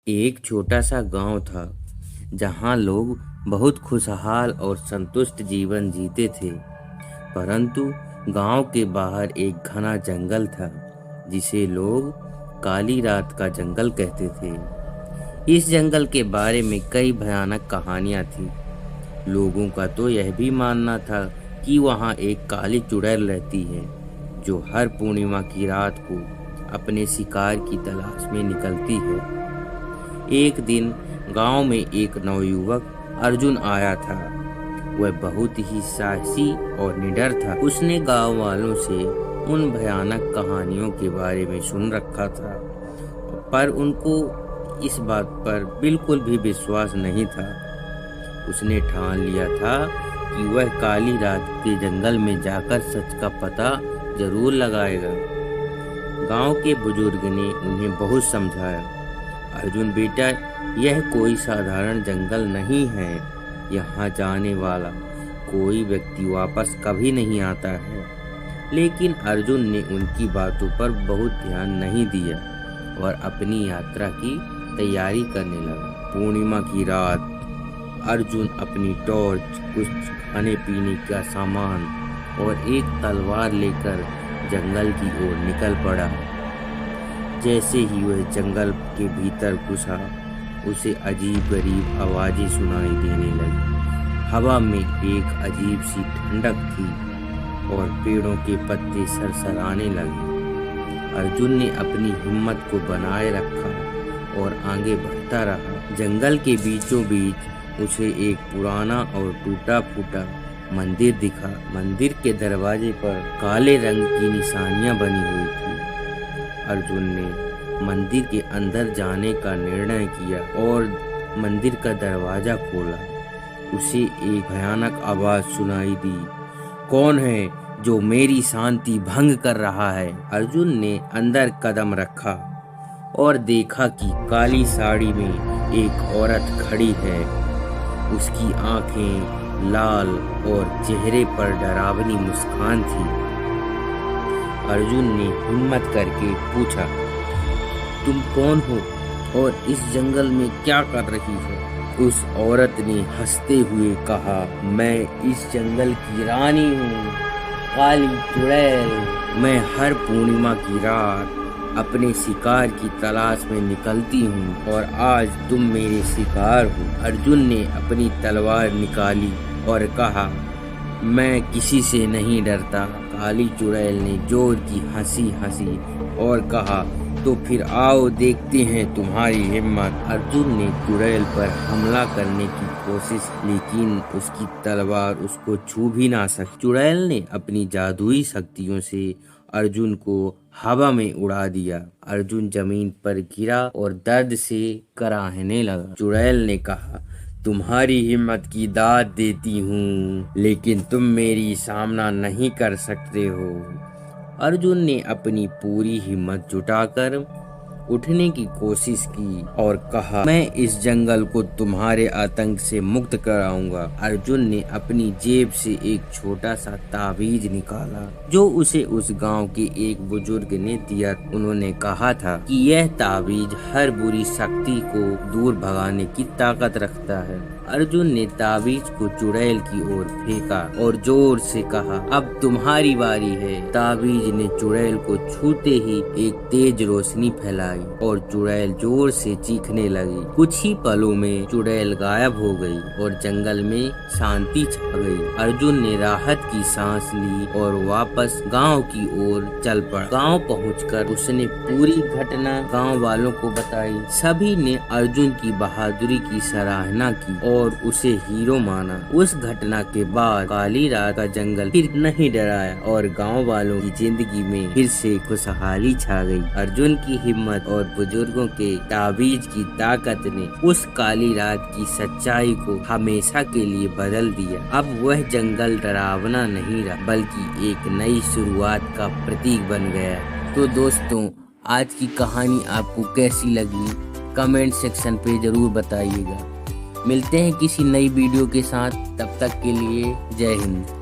एक छोटा सा गांव था जहां लोग बहुत खुशहाल और संतुष्ट जीवन जीते थे। परंतु गांव के बाहर एक घना जंगल था जिसे लोग काली रात का जंगल कहते थे। इस जंगल के बारे में कई भयानक कहानियां थी। लोगों का तो यह भी मानना था कि वहां एक काली चुड़ैल रहती है जो हर पूर्णिमा की रात को अपने शिकार की तलाश में निकलती है। एक दिन गांव में एक नवयुवक अर्जुन आया था। वह बहुत ही साहसी और निडर था। उसने गांव वालों से उन भयानक कहानियों के बारे में सुन रखा था, पर उनको इस बात पर बिल्कुल भी विश्वास नहीं था। उसने ठान लिया था कि वह काली रात के जंगल में जाकर सच का पता जरूर लगाएगा। गांव के बुजुर्ग ने उन्हें बहुत समझाया, अर्जुन बेटा, यह कोई साधारण जंगल नहीं है। यहाँ जाने वाला कोई व्यक्ति वापस कभी नहीं आता है। लेकिन अर्जुन ने उनकी बातों पर बहुत ध्यान नहीं दिया और अपनी यात्रा की तैयारी करने लगा। पूर्णिमा की रात अर्जुन अपनी टॉर्च, कुछ खाने पीने का सामान और एक तलवार लेकर जंगल की ओर निकल पड़ा। जैसे ही वह जंगल के भीतर घुसा, उसे अजीब गरीब आवाजें सुनाई देने लगी। हवा में एक अजीब सी ठंडक थी और पेड़ों के पत्ते सरसराने लगे। अर्जुन ने अपनी हिम्मत को बनाए रखा और आगे बढ़ता रहा। जंगल के बीचों बीच उसे एक पुराना और टूटा फूटा मंदिर दिखा। मंदिर के दरवाजे पर काले रंग की निशानियां बनी हुई थी। अर्जुन ने मंदिर के अंदर जाने का निर्णय किया और मंदिर का दरवाजा खोला। उसे एक भयानक आवाज सुनाई दी, कौन है जो मेरी शांति भंग कर रहा है? अर्जुन ने अंदर कदम रखा और देखा कि काली साड़ी में एक औरत खड़ी है। उसकी आंखें लाल और चेहरे पर डरावनी मुस्कान थी। अर्जुन ने हिम्मत करके पूछा, तुम कौन हो और इस जंगल में क्या कर रही हो? उस औरत ने हंसते हुए कहा, मैं इस जंगल की रानी हूँ, काली चुड़ैल। मैं हर पूर्णिमा की रात अपने शिकार की तलाश में निकलती हूँ और आज तुम मेरे शिकार हो। अर्जुन ने अपनी तलवार निकाली और कहा, मैं किसी से नहीं डरता। काली चुड़ैल ने जोर की हंसी हंसी और कहा, तो फिर आओ देखते हैं तुम्हारी हिम्मत। अर्जुन ने चुड़ैल पर हमला करने की कोशिश, लेकिन उसकी तलवार उसको छू भी ना सकी। चुड़ैल ने अपनी जादुई शक्तियों से अर्जुन को हवा में उड़ा दिया। अर्जुन जमीन पर गिरा और दर्द से कराहने लगा। चुड़ैल ने कहा, तुम्हारी हिम्मत की दाद देती हूँ, लेकिन तुम मेरी सामना नहीं कर सकते हो। अर्जुन ने अपनी पूरी हिम्मत जुटाकर उठने की कोशिश की और कहा, मैं इस जंगल को तुम्हारे आतंक से मुक्त कराऊंगा। अर्जुन ने अपनी जेब से एक छोटा सा ताबीज निकाला जो उसे उस गांव के एक बुजुर्ग ने दिया। उन्होंने कहा था कि यह ताबीज हर बुरी शक्ति को दूर भगाने की ताकत रखता है। अर्जुन ने ताबीज को चुड़ैल की ओर फेंका और जोर से कहा, अब तुम्हारी बारी है। ताबीज ने चुड़ैल को छूते ही एक तेज रोशनी फैलाई और चुड़ैल जोर से चीखने लगी। कुछ ही पलों में चुड़ैल गायब हो गई और जंगल में शांति छा गई। अर्जुन ने राहत की सांस ली और वापस गांव की ओर चल पड़ा। गांव पहुंचकर उसने पूरी घटना गांव वालों को बताई। सभी ने अर्जुन की बहादुरी की सराहना की और उसे हीरो माना। उस घटना के बाद काली रात का जंगल फिर नहीं डराया और गांव वालों की जिंदगी में फिर से खुशहाली छा गई। अर्जुन की हिम्मत और बुजुर्गों के ताबीज की ताकत ने उस काली रात की सच्चाई को हमेशा के लिए बदल दिया। अब वह जंगल डरावना नहीं रहा, बल्कि एक नई शुरुआत का प्रतीक बन गया। तो दोस्तों, आज की कहानी आपको कैसी लगी कमेंट सेक्शन पे जरूर बताइएगा। मिलते हैं किसी नई वीडियो के साथ, तब तक के लिए जय हिंद।